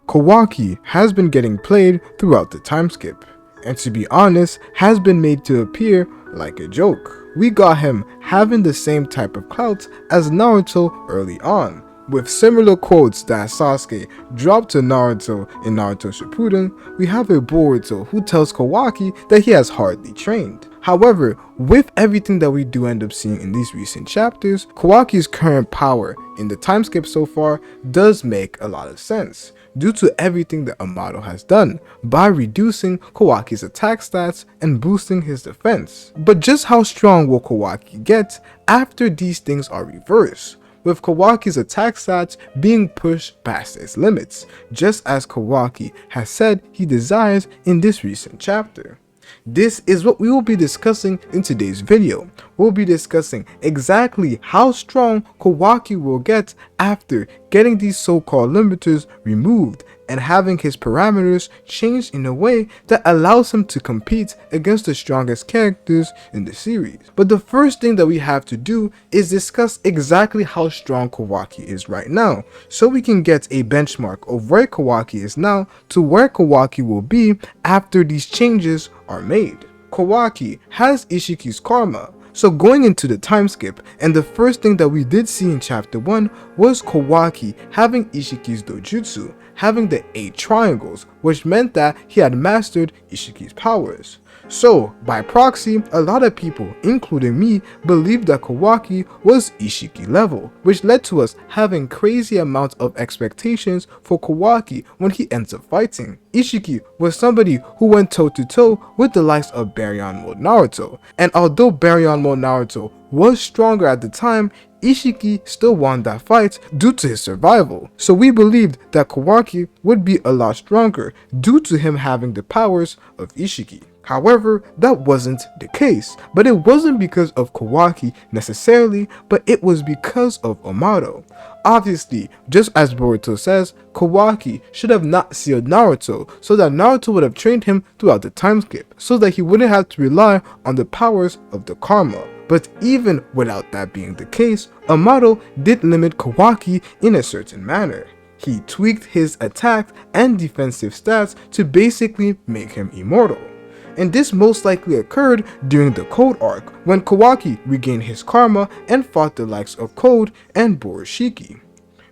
Kawaki has been getting played throughout the time skip, and to be honest, has been made to appear like a joke. We got him having the same type of clout as Naruto early on, with similar quotes that Sasuke dropped to Naruto in Naruto Shippuden. We have a Boruto who tells Kawaki that he has hardly trained. However, with everything that we do end up seeing in these recent chapters, Kawaki's current power in the time skip so far does make a lot of sense, due to everything that Amado has done by reducing Kawaki's attack stats and boosting his defense. But just how strong will Kawaki get after these things are reversed, with Kawaki's attack stats being pushed past its limits, just as Kawaki has said he desires in this recent chapter? This is what we will be discussing in today's video. We'll be discussing exactly how strong Kawaki will get after getting these so-called limiters removed and having his parameters changed in a way that allows him to compete against the strongest characters in the series. But the first thing that we have to do is discuss exactly how strong Kawaki is right now, so we can get a benchmark of where Kawaki is now to where Kawaki will be after these changes are made. Kawaki has Ishiki's karma. So going into the time skip, and the first thing that we did see in chapter 1 was Kawaki having Ishiki's dojutsu, having the 8 triangles, which meant that he had mastered Ishiki's powers. So, by proxy, a lot of people, including me, believed that Kawaki was Ishiki level, which led to us having crazy amounts of expectations for Kawaki when he ends up fighting. Ishiki was somebody who went toe to toe with the likes of Baryon Mode Naruto, and although Baryon Mode Naruto was stronger at the time, Ishiki still won that fight due to his survival. So we believed that Kawaki would be a lot stronger due to him having the powers of Ishiki. However, that wasn't the case, but it wasn't because of Kawaki necessarily, but it was because of Amado. Obviously, just as Boruto says, Kawaki should have not sealed Naruto so that Naruto would have trained him throughout the time skip, so that he wouldn't have to rely on the powers of the karma. But even without that being the case, Amado did limit Kawaki in a certain manner. He tweaked his attack and defensive stats to basically make him immortal. And this most likely occurred during the Code arc, when Kawaki regained his karma and fought the likes of Code and Ishiki.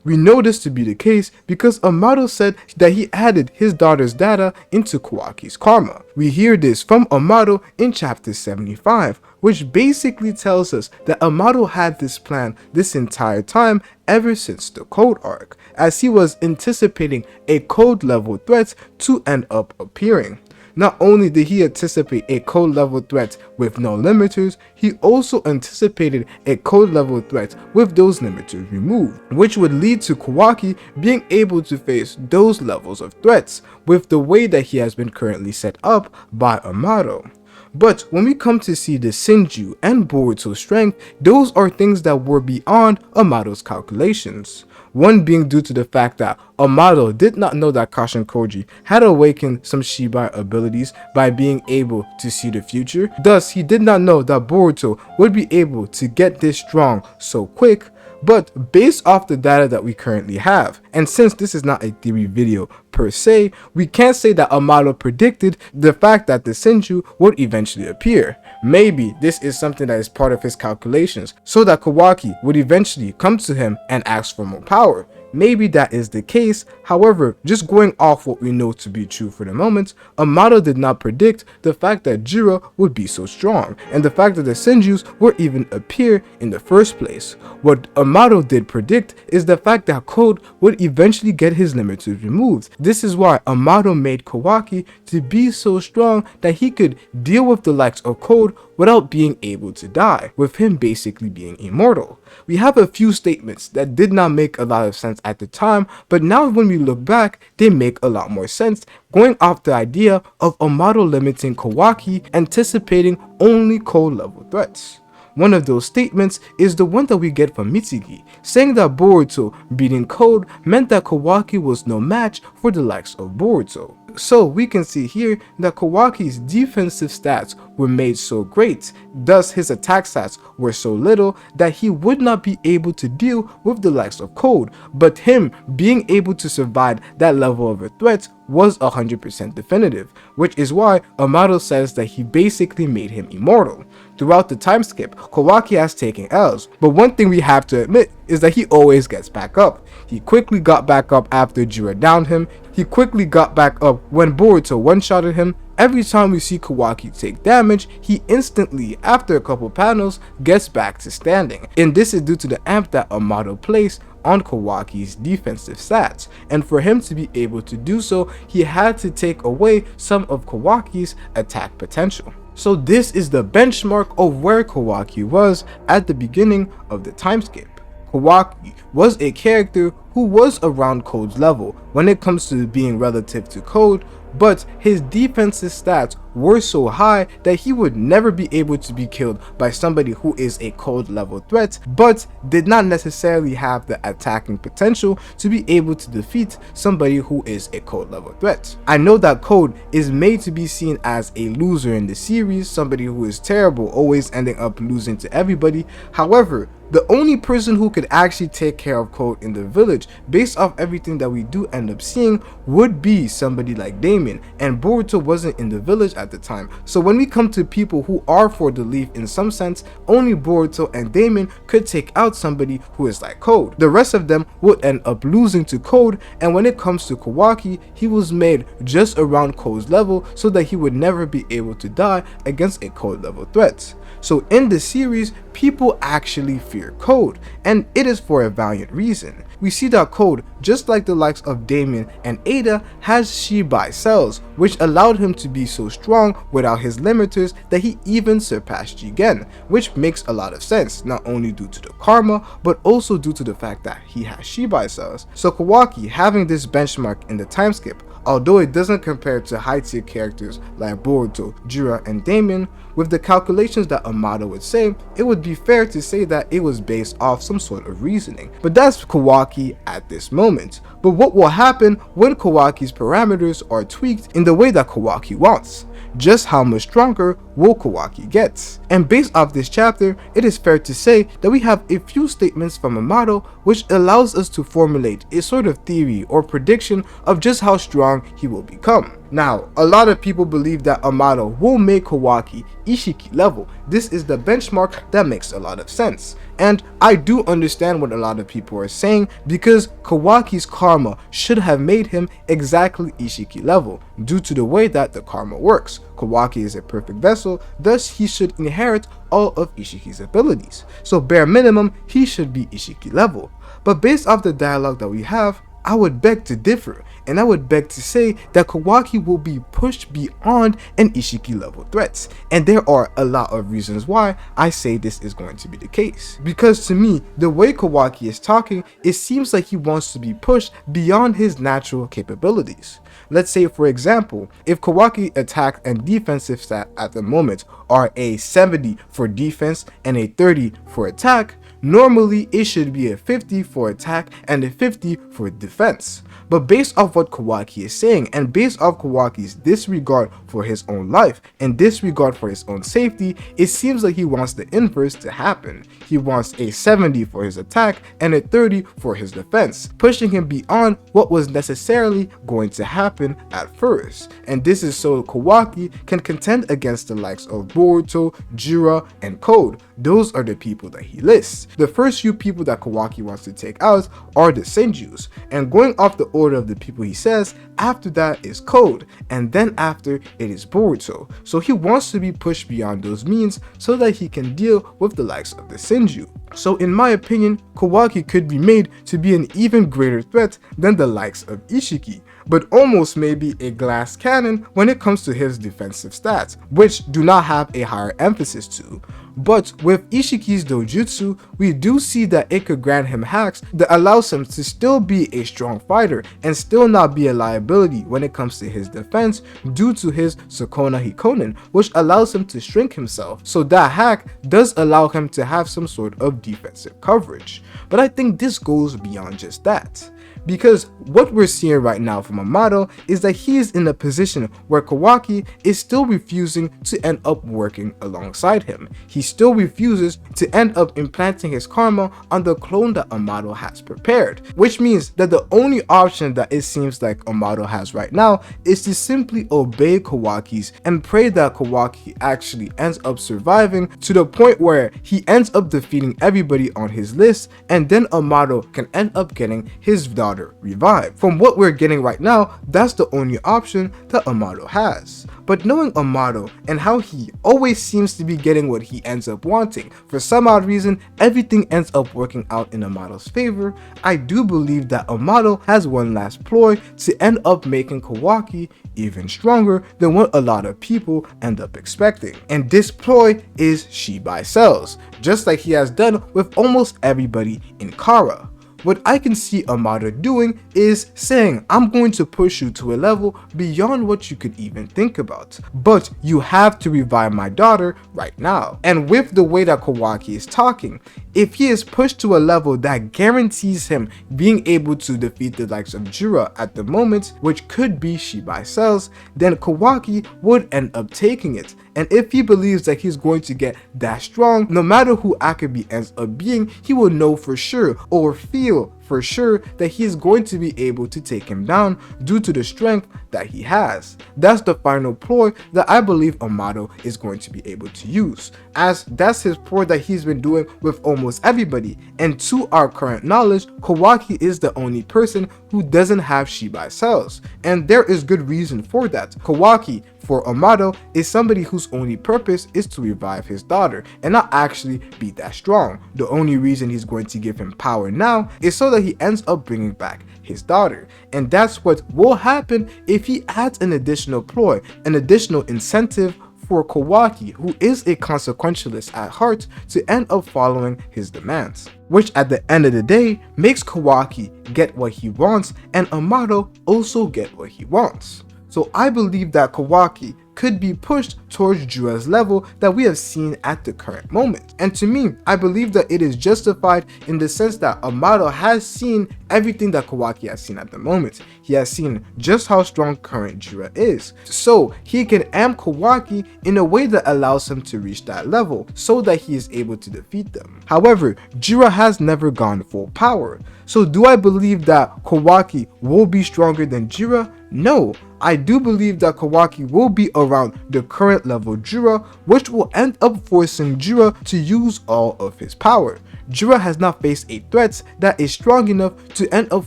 We know this to be the case because Amado said that he added his daughter's data into Kawaki's karma. We hear this from Amado in chapter 75, which basically tells us that Amado had this plan this entire time ever since the Code arc, as he was anticipating a Code level threat to end up appearing. Not only did he anticipate a Code level threat with no limiters, he also anticipated a Code level threat with those limiters removed, which would lead to Kawaki being able to face those levels of threats with the way that he has been currently set up by Amado. But when we come to see the Senju and Boruto's strength, those are things that were beyond Amado's calculations. One being due to the fact that Amado did not know that Kashin Koji had awakened some Shibai abilities by being able to see the future. Thus, he did not know that Boruto would be able to get this strong so quick. But based off the data that we currently have, and since this is not a theory video per se, we can't say that Amado predicted the fact that the Senju would eventually appear. Maybe this is something that is part of his calculations, so that Kawaki would eventually come to him and ask for more power. Maybe that is the case. However, just going off what we know to be true for the moment, Amado did not predict the fact that Jura would be so strong, and the fact that the Senjus would even appear in the first place. What Amado did predict is the fact that Code would eventually get his limiters removed. This is why Amado made Kawaki to be so strong that he could deal with the likes of Code without being able to die, with him basically being immortal. We have a few statements that did not make a lot of sense at the time, but now when we look back, they make a lot more sense, going off the idea of Amado limiting Kawaki, anticipating only Code level threats. One of those statements is the one that we get from Mitsuki, saying that Boruto beating Code meant that Kawaki was no match for the likes of Boruto. So we can see here that Kawaki's defensive stats were made so great, thus his attack stats were so little that he would not be able to deal with the likes of Code, but him being able to survive that level of a threat was 100% definitive, which is why Amado says that he basically made him immortal. Throughout the time skip, Kawaki has taken L's, but one thing we have to admit is that he always gets back up. He quickly got back up after Jura downed him, he quickly got back up when Boruto one-shotted him. Every time we see Kawaki take damage, he instantly, after a couple panels, gets back to standing. And this is due to the amp that Amado placed on Kawaki's defensive stats, and for him to be able to do so, he had to take away some of Kawaki's attack potential. So this is the benchmark of where Kawaki was at the beginning of the time skip. Kawaki was a character who was around Code's level when it comes to being relative to Code, but his defensive stats were so high that he would never be able to be killed by somebody who is a Code level threat, but did not necessarily have the attacking potential to be able to defeat somebody who is a Code level threat. I know that Code is made to be seen as a loser in the series, somebody who is terrible, always ending up losing to everybody. However, the only person who could actually take care of Code in the village, based off everything that we do end up seeing, would be somebody like Damon, and Boruto wasn't in the village at the time. So when we come to people who are for the leaf in some sense, only Boruto and Damon could take out somebody who is like Code. The rest of them would end up losing to Code, and when it comes to Kawaki, he was made just around Code's level so that he would never be able to die against a Code level threat. So in the series, people actually fear Code, and it is for a valiant reason. We see that Code, just like the likes of Damon and Ada, has Shibai cells, which allowed him to be so strong without his limiters that he even surpassed Jigen, which makes a lot of sense, not only due to the karma, but also due to the fact that he has Shibai cells. So Kawaki having this benchmark in the time skip, although it doesn't compare to high tier characters like Boruto, Jura, and Damon, with the calculations that Amado would say, it would be fair to say that it was based off some sort of reasoning. But that's Kawaki at this moment. But what will happen when Kawaki's parameters are tweaked in the way that Kawaki wants? Just how much stronger will Kawaki get? And based off this chapter, it is fair to say that we have a few statements from Amado which allows us to formulate a sort of theory or prediction of just how strong he will become. Now, a lot of people believe that Amado will make Kawaki Ishiki level. This is the benchmark that makes a lot of sense. And I do understand what a lot of people are saying, because Kawaki's karma should have made him exactly Ishiki level due to the way that the karma works. Kawaki is a perfect vessel, thus he should inherit all of Ishiki's abilities. So bare minimum, he should be Ishiki level. But based off the dialogue that we have, I would beg to differ, and I would beg to say that Kawaki will be pushed beyond an Ishiki level threat, and there are a lot of reasons why I say this is going to be the case. Because to me, the way Kawaki is talking, it seems like he wants to be pushed beyond his natural capabilities. Let's say, for example, if Kawaki attack and defensive stat at the moment are a 70 for defense and a 30 for attack, normally it should be a 50 for attack and a 50 for defense. But based off what Kawaki is saying, and based off Kawaki's disregard for his own life and disregard for his own safety, it seems like he wants the inverse to happen. He wants a 70 for his attack and a 30 for his defense, pushing him beyond what was necessarily going to happen at first. And this is so Kawaki can contend against the likes of Boruto, Jura, and Code. Those are the people that he lists. The first few people that Kawaki wants to take out are the Senjus, and going off the order of the people he says, after that is Code, and then after it is Boruto. So he wants to be pushed beyond those means so that he can deal with the likes of the Senju. So in my opinion, Kawaki could be made to be an even greater threat than the likes of Ishiki, but almost maybe a glass cannon when it comes to his defensive stats, which do not have a higher emphasis to. but with Ishiki's dojutsu, we do see that it could grant him hacks that allows him to still be a strong fighter and still not be a liability when it comes to his defense due to his Sukona Hikonen, which allows him to shrink himself. So that hack does allow him to have some sort of defensive coverage. But I think this goes beyond just that, because what we're seeing right now from Amado is that he is in a position where Kawaki is still refusing to end up working alongside him. He still refuses to end up implanting his karma on the clone that Amado has prepared, which means that the only option that it seems like Amado has right now is to simply obey Kawaki's and pray that Kawaki actually ends up surviving to the point where he ends up defeating everybody on his list, and then Amado can end up getting his daughter revived. From what we're getting right now, that's the only option that Amado has. But knowing Amado and how he always seems to be getting what he ends up wanting, for some odd reason everything ends up working out in Amado's favor, I do believe that Amado has one last ploy to end up making Kawaki even stronger than what a lot of people end up expecting. And this ploy is Shibai cells, just like he has done with almost everybody in Kara. What I can see Amado doing is saying, I'm going to push you to a level beyond what you could even think about, but you have to revive my daughter right now. And with the way that Kawaki is talking, if he is pushed to a level that guarantees him being able to defeat the likes of Jura at the moment, which could be Shibai cells, then Kawaki would end up taking it. And if he believes that he's going to get that strong, no matter who Akabe ends up being, he will know for sure or feel for sure that he is going to be able to take him down due to the strength that he has. That's the final ploy that I believe Amado is going to be able to use, as that's his ploy that he's been doing with almost everybody. And to our current knowledge, Kawaki is the only person who doesn't have Shibai cells, and there is good reason for that. Kawaki, for Amado, is somebody whose only purpose is to revive his daughter and not actually be that strong. The only reason he's going to give him power now is so that he ends up bringing back his daughter, and that's what will happen if he adds an additional ploy, an additional incentive for Kawaki, who is a consequentialist at heart, to end up following his demands, which at the end of the day makes Kawaki get what he wants and Amado also get what he wants. So I believe that Kawaki could be pushed towards Jura's level that we have seen at the current moment. And to me, I believe that it is justified in the sense that Amado has seen everything that Kawaki has seen at the moment. He has seen just how strong current Jura is. So he can amp Kawaki in a way that allows him to reach that level so that he is able to defeat them. However, Jura has never gone full power. So do I believe that Kawaki will be stronger than Jura? No. I do believe that Kawaki will be around the current level Jura, which will end up forcing Jura to use all of his power. Jura has not faced a threat that is strong enough to end up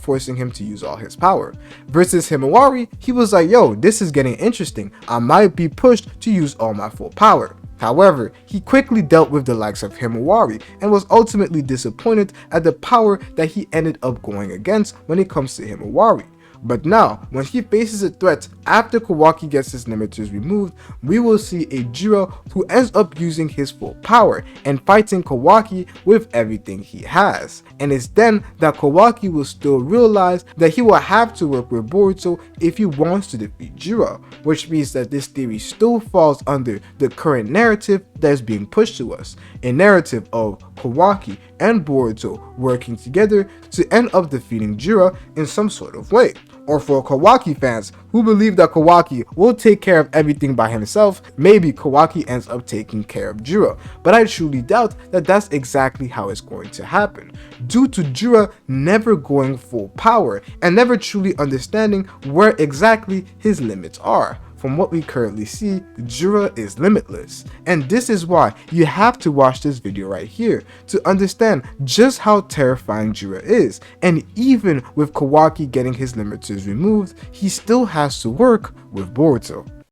forcing him to use all his power. Versus Himawari, he was like, yo, this is getting interesting. I might be pushed to use all my full power. However, he quickly dealt with the likes of Himawari and was ultimately disappointed at the power that he ended up going against when it comes to Himawari. But now, when he faces a threat after Kawaki gets his limiters removed, we will see a Jura who ends up using his full power and fighting Kawaki with everything he has. And it's then that Kawaki will still realize that he will have to work with Boruto if he wants to defeat Jura, which means that this theory still falls under the current narrative that is being pushed to us, a narrative of Kawaki and Boruto working together to end up defeating Jura in some sort of way. Or for Kawaki fans who believe that Kawaki will take care of everything by himself, maybe Kawaki ends up taking care of Jura, but I truly doubt that that's exactly how it's going to happen, due to Jura never going full power and never truly understanding where exactly his limits are. From what we currently see, Jura is limitless, and this is why you have to watch this video right here to understand just how terrifying Jura is. And even with Kawaki getting his limiters removed, he still has to work with Boruto.